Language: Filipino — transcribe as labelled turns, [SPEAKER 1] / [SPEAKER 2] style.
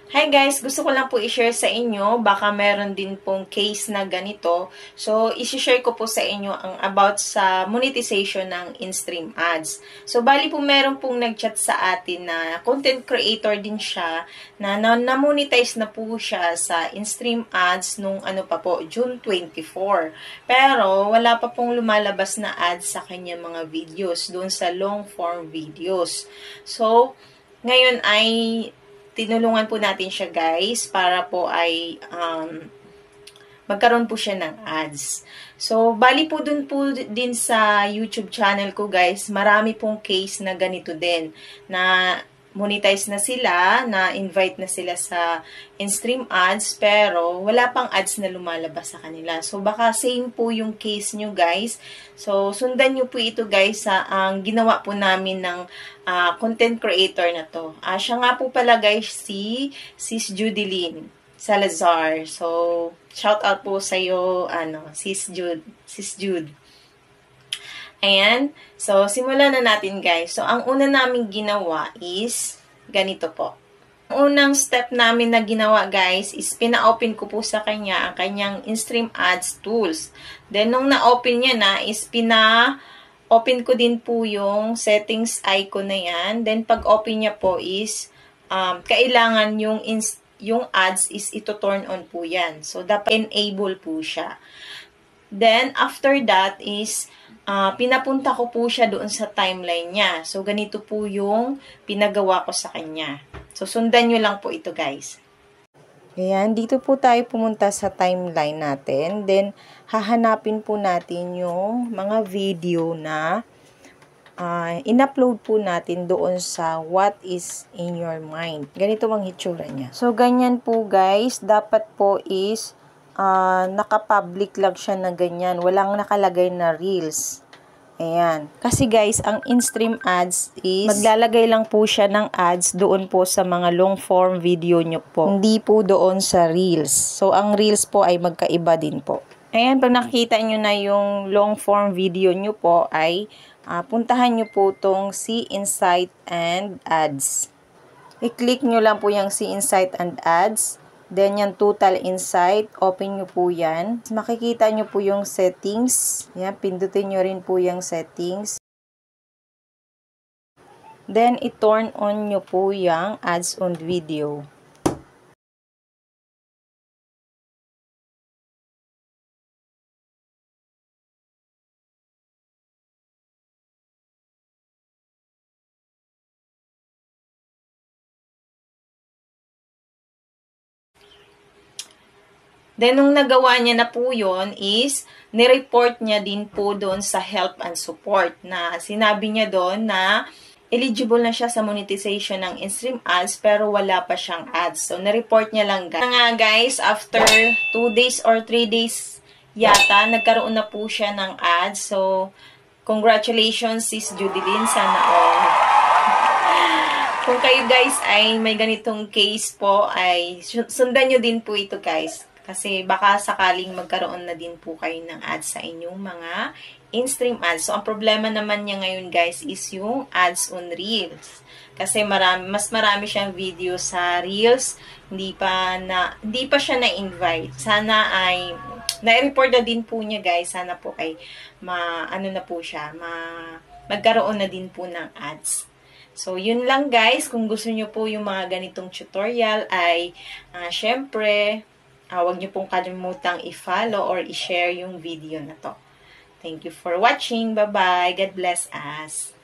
[SPEAKER 1] Hi guys, gusto ko lang po i-share sa inyo, baka meron din pong case na ganito. So, i-share ko po sa inyo ang about sa monetization ng in-stream ads. So, bali po meron pong nag-chat sa atin na content creator din siya na na-monetize na po siya sa in-stream ads nung ano pa po, June 24. Pero, wala pa pong lumalabas na ads sa kanyang mga videos, doon sa long form videos. So, ngayon ay tinulungan po natin siya guys para po ay magkaroon po siya ng ads. So, bali po dun po din sa YouTube channel ko guys, marami pong case na ganito din na monetize na sila, na-invite na sila sa in-stream ads, pero wala pang ads na lumalabas sa kanila. So, baka same po yung case nyo, guys. So, sundan nyo po ito, guys, sa ang ginawa po namin ng content creator na to. Siya nga po pala, guys, si Sis Judilyn Salazar. So, shout out po sa'yo, Sis Jude. Ayan. So, simulan na natin guys. So, ang una namin ginawa is ganito po. Ang unang step namin na ginawa guys is pina-open ko po sa kanya ang kanyang in-stream ads tools. Then, nung na-open niya na is open ko din po yung settings icon na yan. Then, pag-open niya po is kailangan yung ads is ito turn on po yan. So, dapat enable po siya. Then, after that is pinapunta ko po siya doon sa timeline niya. So, ganito po yung pinagawa ko sa kanya. So, sundan nyo lang po ito, guys. Ayan, dito po tayo pumunta sa timeline natin. Then, hahanapin po natin yung mga video na in-upload po natin doon sa What is in Your Mind. Ganito ang hitsura niya. So, ganyan po, guys. Dapat po is naka-public lang siya na ganyan. Walang nakalagay na reels. Ayan. Kasi guys, ang in-stream ads is maglalagay lang po siya ng ads doon po sa mga long form video nyo po. Hindi po doon sa reels. So, ang reels po ay magkaiba din po. Ayan, pag nakikita nyo na yung long form video nyo po ay puntahan nyo po tong See Insight and Ads. I-click nyo lang po yung See Insight and Ads. Then, yung total insight, open nyo po yan. Makikita nyo po yung settings. Yan, pindutin nyo rin po yung settings. Then, i-turn on nyo po yung ads on video. Then, nung nagawa niya na po yun is, nireport niya din po doon sa help and support na sinabi niya doon na eligible na siya sa monetization ng in-stream ads pero wala pa siyang ads. So, nireport niya lang guys. Nga guys, after 2 days or 3 days yata, nagkaroon na po siya ng ads. So, congratulations Sis Judilyn. Sana all. Kung kayo guys ay may ganitong case po, ay sundan nyo din po ito guys. Kasi baka sakaling magkaroon na din po kayo ng ads sa inyong mga in-stream ads. So, ang problema naman niya ngayon guys is yung ads on Reels. Kasi mas marami siyang video sa Reels. Hindi pa siya na-invite. Sana ay, na-report na din po niya guys. Sana po ay, magkaroon na din po ng ads. So, yun lang guys. Kung gusto nyo po yung mga ganitong tutorial ay, syempre, huwag niyo pong kalimutang i-follow or i-share yung video na to. Thank you for watching. Bye-bye. God bless us.